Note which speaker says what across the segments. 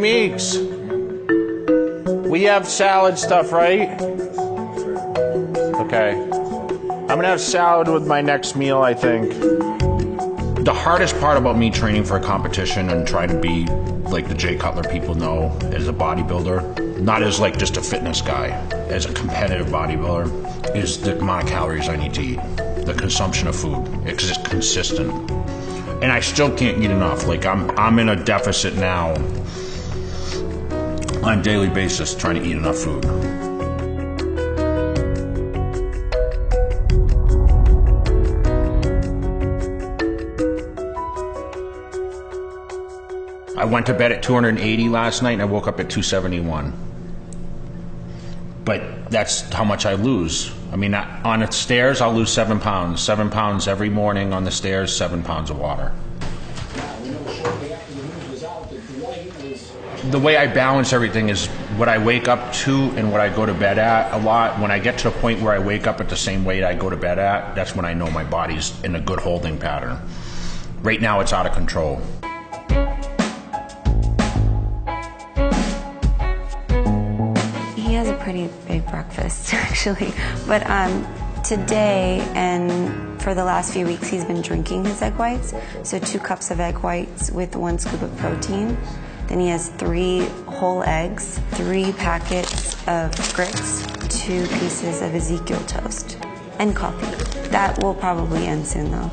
Speaker 1: Meeks. We have salad stuff, right? Okay. I'm gonna have salad with my next meal, I think. The hardest part about me training for a competition and trying to be like the Jay Cutler people know as a bodybuilder, not as like just a fitness guy, as a competitive bodybuilder, is the amount of calories I need to eat, the consumption of food, because it's consistent. And I still can't eat enough. Like I'm in a deficit now on a daily basis trying to eat enough food. I went to bed at 280 last night and I woke up at 271. But that's how much I lose. I mean, on the stairs, I'll lose 7 pounds. 7 pounds every morning on the stairs, 7 pounds of water. The way I balance everything is what I wake up to and what I go to bed at a lot. When I get to a point where I wake up at the same weight I go to bed at, that's when I know my body's in a good holding pattern. Right now, it's out of control.
Speaker 2: He has a pretty big breakfast, actually. But today and for the last few weeks, he's been drinking his egg whites. So 2 cups of egg whites with 1 scoop of protein. Then he has 3 whole eggs, 3 packets of grits, 2 pieces of Ezekiel toast, and coffee. That will probably end soon, though.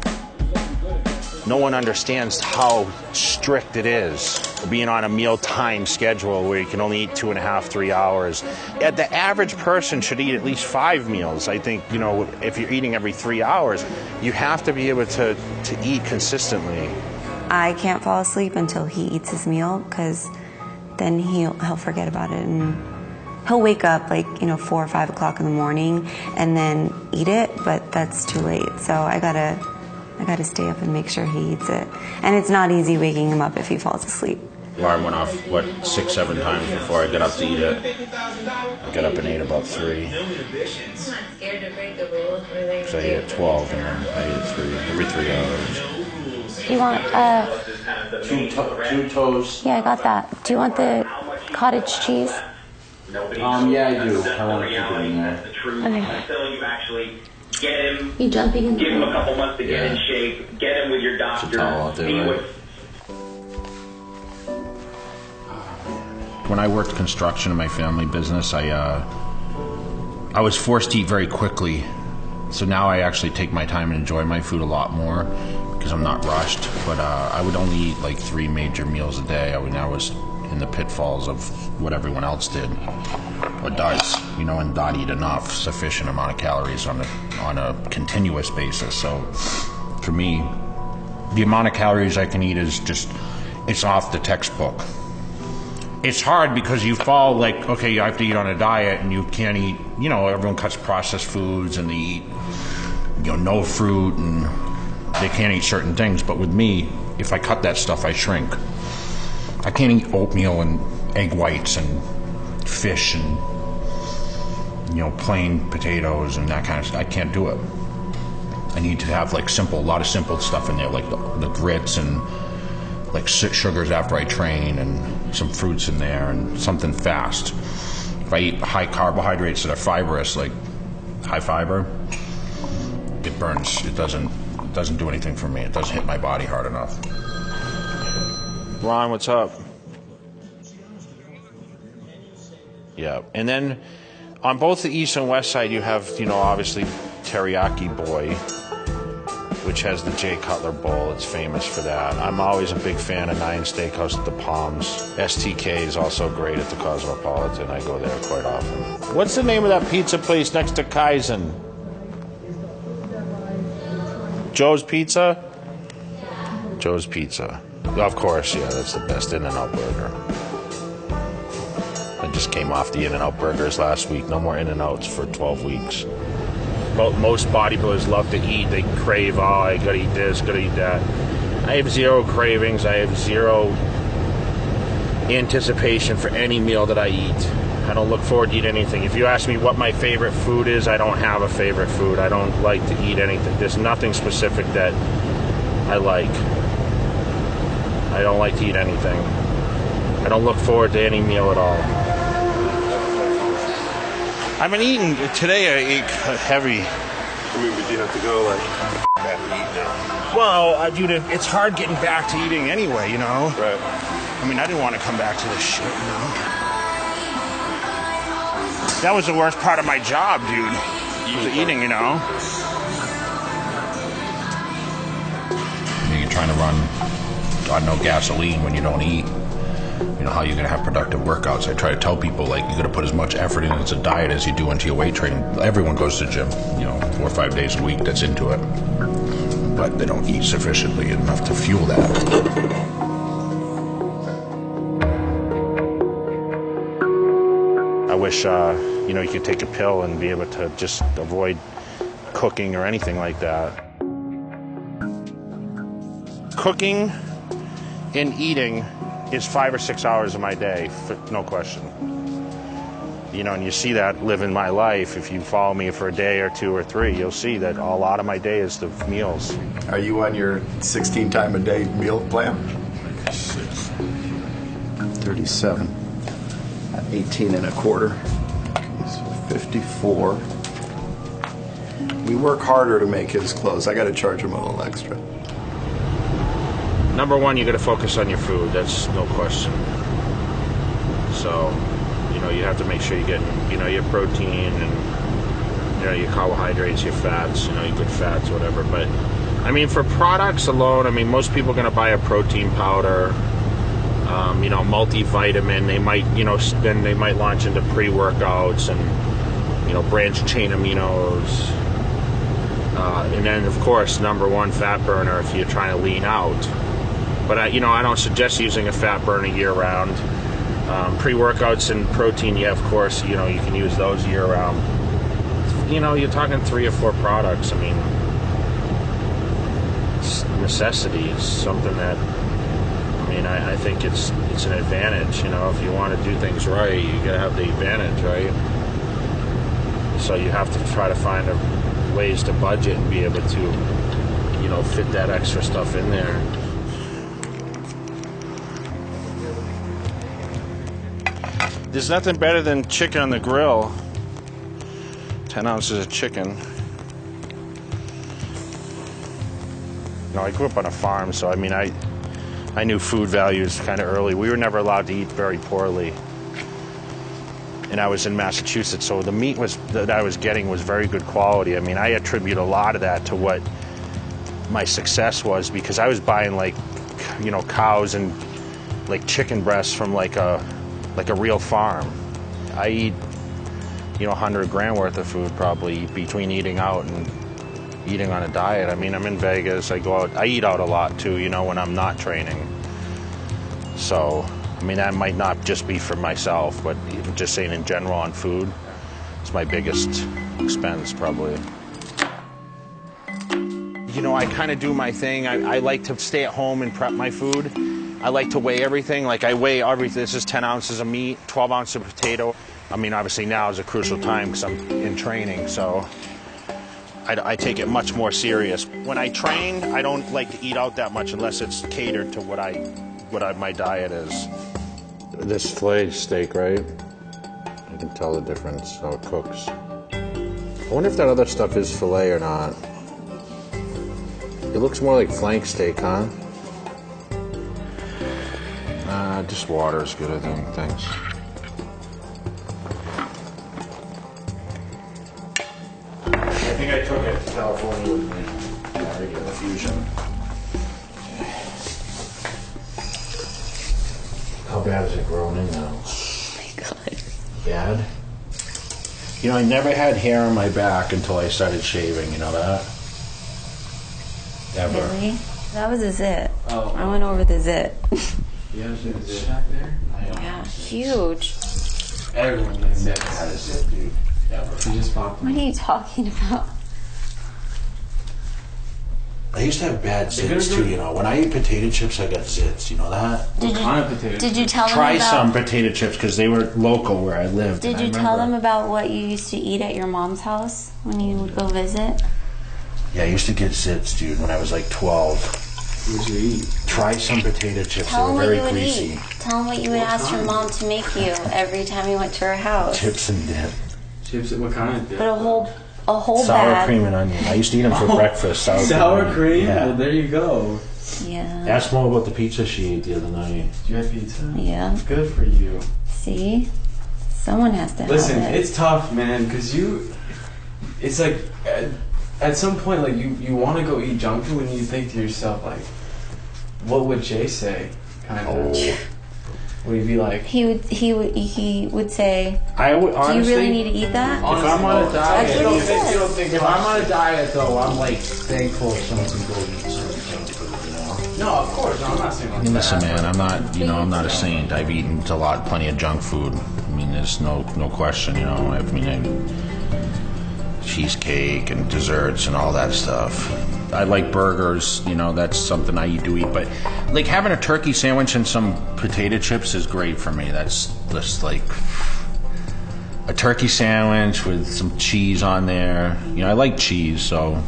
Speaker 1: No one understands how strict it is being on a mealtime schedule where you can only eat 2.5, 3 hours. The average person should eat at least 5 meals. I think, you know, if you're eating every 3 hours, you have to be able to eat consistently.
Speaker 2: I can't fall asleep until he eats his meal, because then he'll forget about it, and he'll wake up like 4 or 5 o'clock in the morning and then eat it, but that's too late. So I gotta stay up and make sure he eats it, and it's not easy waking him up if he falls asleep.
Speaker 1: Alarm went off 6, 7 times before I got up to eat it. I got up and ate about 3. So I ate at 12 and then I ate at 3 every 3 hours.
Speaker 2: You want
Speaker 1: two toast.
Speaker 2: Yeah, I got that. Do you want the cottage cheese?
Speaker 1: Yeah, I do. I want to keep it in there.
Speaker 2: Okay. You jumping in?
Speaker 3: Give him a couple months to get in shape. Get him with your doctor.
Speaker 1: When I worked construction in my family business, I was forced to eat very quickly. So now I actually take my time and enjoy my food a lot more because I'm not rushed. But I would only eat like 3 major meals a day. I was in the pitfalls of what everyone else did or does, and not eat enough sufficient amount of calories on a continuous basis. So for me, the amount of calories I can eat is it's off the textbook. It's hard because you fall like, okay, you have to eat on a diet and you can't eat, everyone cuts processed foods and they eat, no fruit and they can't eat certain things. But with me, if I cut that stuff, I shrink. I can't eat oatmeal and egg whites and fish and, plain potatoes and that kind of stuff. I can't do it. I need to have like a lot of simple stuff in there, like the grits and like sugars after I train and some fruits in there and something fast. If I eat high carbohydrates that are fibrous, like high fiber, it burns. It doesn't do anything for me. It doesn't hit my body hard enough. Ron, what's up? Yeah, and then on both the east and west side, you have, obviously Teriyaki Boy, which has the Jay Cutler bowl. It's famous for that. I'm always a big fan of Nine Steakhouse at the Palms. STK is also great at the Cosmopolitan. I go there quite often. What's the name of that pizza place next to Kaizen? Joe's Pizza? Joe's Pizza. Of course, yeah, that's the best In-N-Out burger. I just came off the In-N-Out burgers last week. No more In-N-Outs for 12 weeks. Most bodybuilders love to eat. They crave, I gotta eat this, gotta eat that. I have 0 cravings. I have 0 anticipation for any meal that I eat. I don't look forward to eat anything. If you ask me what my favorite food is, I don't have a favorite food. I don't like to eat anything. There's nothing specific that I like. I don't like to eat anything. I don't look forward to any meal at all.
Speaker 4: I've been eating, today I ate heavy.
Speaker 5: I mean, but you have to go like, back and eat now.
Speaker 4: Well, dude, it's hard getting back to eating anyway, you know?
Speaker 5: Right.
Speaker 4: I mean, I didn't want to come back to this shit, you know? That was the worst part of my job, dude. Was eating, you know?
Speaker 1: You're trying to run on no gasoline when you don't eat. You know, how you're going to have productive workouts. I try to tell people, like, you're going to put as much effort into diet as you do into your weight training. Everyone goes to the gym, you know, 4 or 5 days a week that's into it. But they don't eat sufficiently enough to fuel that.
Speaker 4: I wish, you know, you could take a pill and be able to just avoid cooking or anything like that. Cooking and eating is 5 or 6 hours of my day, no question. You know, and you see that living my life. If you follow me for a day or 2 or 3, you'll see that a lot of my day is the meals.
Speaker 5: Are you on your 16 time a day meal plan? 37. 18 and a quarter. So 54. We work harder to make his clothes. I got to charge him a little extra.
Speaker 4: Number one, you got to focus on your food. That's no question. So, you know, you have to make sure you're getting, you know, your protein and, you know, your carbohydrates, your fats, you know, your good fats, whatever. But, I mean, for products alone, I mean, most people are going to buy a protein powder, you know, multivitamin. They might, you know, then they might launch into pre-workouts and, you know, branched chain aminos. And then, of course, number one, fat burner if you're trying to lean out. But, you know, I don't suggest using a fat burner year-round. Pre-workouts and protein, yeah, of course, you know, you can use those year-round. You know, you're talking 3 or 4 products. I mean, it's necessity. It's something that, I mean, I think it's an advantage. You know, if you want to do things right, you got to have the advantage, right? So you have to try to find ways to budget and be able to, you know, fit that extra stuff in there. There's nothing better than chicken on the grill. 10 ounces of chicken. You know, I grew up on a farm, so I mean, I knew food values kind of early. We were never allowed to eat very poorly. And I was in Massachusetts, so the meat that I was getting was very good quality. I mean, I attribute a lot of that to what my success was, because I was buying, like, you know, cows and like chicken breasts from like a real farm. I eat, you know, 100 grand worth of food probably between eating out and eating on a diet. I mean, I'm in Vegas, I go out, I eat out a lot too, you know, when I'm not training. So, I mean, that might not just be for myself, but just saying in general on food, it's my biggest expense probably. You know, I kind of do my thing. I like to stay at home and prep my food. I like to weigh everything. Like, I weigh everything. This is 10 ounces of meat, 12 ounces of potato. I mean, obviously now is a crucial time because I'm in training, so I take it much more serious. When I train, I don't like to eat out that much unless it's catered to what my diet is. This filet steak, right? I can tell the difference how it cooks. I wonder if that other stuff is filet or not. It looks more like flank steak, huh? Just water is good, I think. Thanks. I think I took it to California with me. Yeah, regular fusion. How bad is it growing in now?
Speaker 2: Oh my God.
Speaker 1: Bad? You know, I never had hair on my back until I started shaving, you know that? Ever.
Speaker 2: Really? That was a zit.
Speaker 1: Oh.
Speaker 2: I went over the zit.
Speaker 1: Yeah, is it a zit back there?
Speaker 2: Yeah, huge.
Speaker 1: Everyone never had a zit, dude. Ever.
Speaker 2: What are you talking about?
Speaker 1: I used to have bad zits too, you know. When I eat potato chips, I got zits, you know that?
Speaker 2: Did you tell them
Speaker 1: Try
Speaker 2: about...
Speaker 1: some potato chips because they were local where I lived.
Speaker 2: Did you tell them about what you used to eat at your mom's house when you would go visit?
Speaker 1: Yeah, I used to get zits, dude, when I was like 12.
Speaker 5: What did you eat?
Speaker 1: Try some potato chips.
Speaker 2: Tell him
Speaker 1: They were
Speaker 2: what
Speaker 1: very
Speaker 2: you would
Speaker 1: greasy.
Speaker 2: eat. Tell him what you would ask your mom to make you every time you went to her house.
Speaker 1: Chips and dip.
Speaker 6: Chips, what kind of dip?
Speaker 2: But a whole
Speaker 1: Sour
Speaker 2: bag.
Speaker 1: cream and onion. I used to eat them for breakfast.
Speaker 6: Sour cream?
Speaker 1: Yeah.
Speaker 6: Well, there you go.
Speaker 2: Yeah.
Speaker 1: Ask Mo about the pizza she ate the other night.
Speaker 6: Did you have pizza?
Speaker 2: Yeah.
Speaker 6: Good for you.
Speaker 2: See? Someone has to
Speaker 6: Listen,
Speaker 2: have it.
Speaker 6: it's tough, man, because it's like, at some point, like, you want to go eat junk food and you think to yourself, like, what would Jay say? Kind of. Would he be like...
Speaker 2: He would say,
Speaker 1: I would honestly.
Speaker 2: do you really need to eat that?
Speaker 1: If I'm on a diet,
Speaker 2: That's what he says.
Speaker 1: if I'm on a diet though, I'm like thankful if someone can go eat some junk food. You know.
Speaker 6: No, of course, no, I'm not saying like
Speaker 1: Listen,
Speaker 6: that.
Speaker 1: man, I'm not a saint. I've eaten plenty of junk food. I mean, there's no question. You know, cheesecake and desserts and all that stuff. I like burgers, you know, that's something I do eat, but like having a turkey sandwich and some potato chips is great for me. That's just like a turkey sandwich with some cheese on there. You know, I like cheese, so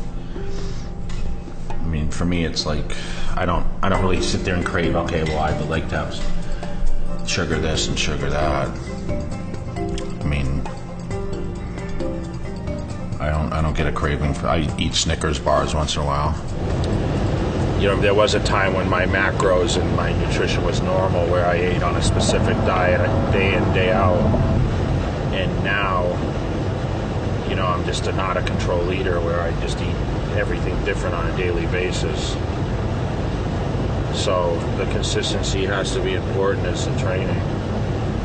Speaker 1: I mean, for me it's like I don't really sit there and crave, okay, well, I would like to have sugar this and sugar that. I mean, I don't get a craving for. I eat Snickers bars once in a while. You know, there was a time when my macros and my nutrition was normal, where I ate on a specific diet day in, day out. And now, you know, I'm just not a control eater where I just eat everything different on a daily basis. So the consistency has to be important as the training.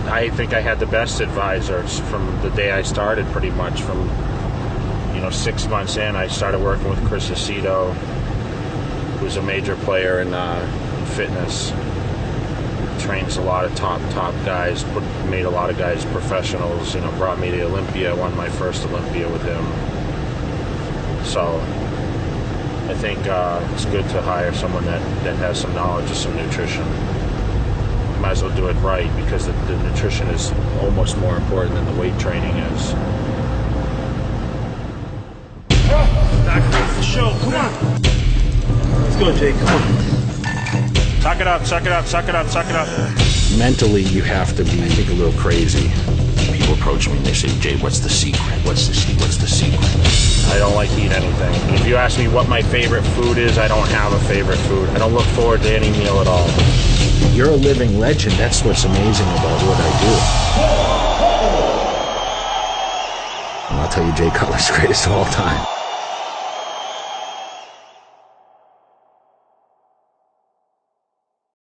Speaker 1: I think I had the best advisors from the day I started, pretty much. From 6 months in, I started working with Chris Aceto, who's a major player in fitness. Trains a lot of top guys, made a lot of guys professionals. You know, brought me to Olympia, won my first Olympia with him. So I think it's good to hire someone that has some knowledge of some nutrition. Might as well do it right, because the nutrition is almost more important than the weight training is.
Speaker 7: Back to the show. Come on. Let's go, Jay. Come on.
Speaker 4: Suck it up, suck it up, suck it up, suck it up.
Speaker 1: Mentally, you have to be, I think, a little crazy. People approach me and they say, Jay, what's the secret? What's the secret?
Speaker 4: I don't like to eat anything. If you ask me what my favorite food is, I don't have a favorite food. I don't look forward to any meal at all.
Speaker 1: You're a living legend. That's what's amazing about what I do. And I'll tell you, Jay Cutler's the greatest of all time.